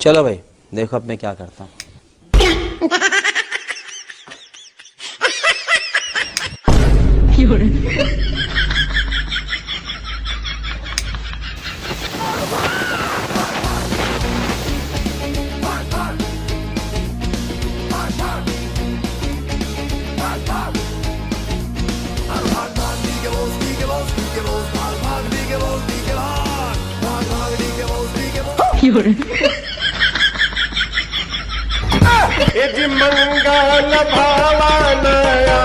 चलो भाई देखो अब मैं क्या करता हूँ। मंगल भावानया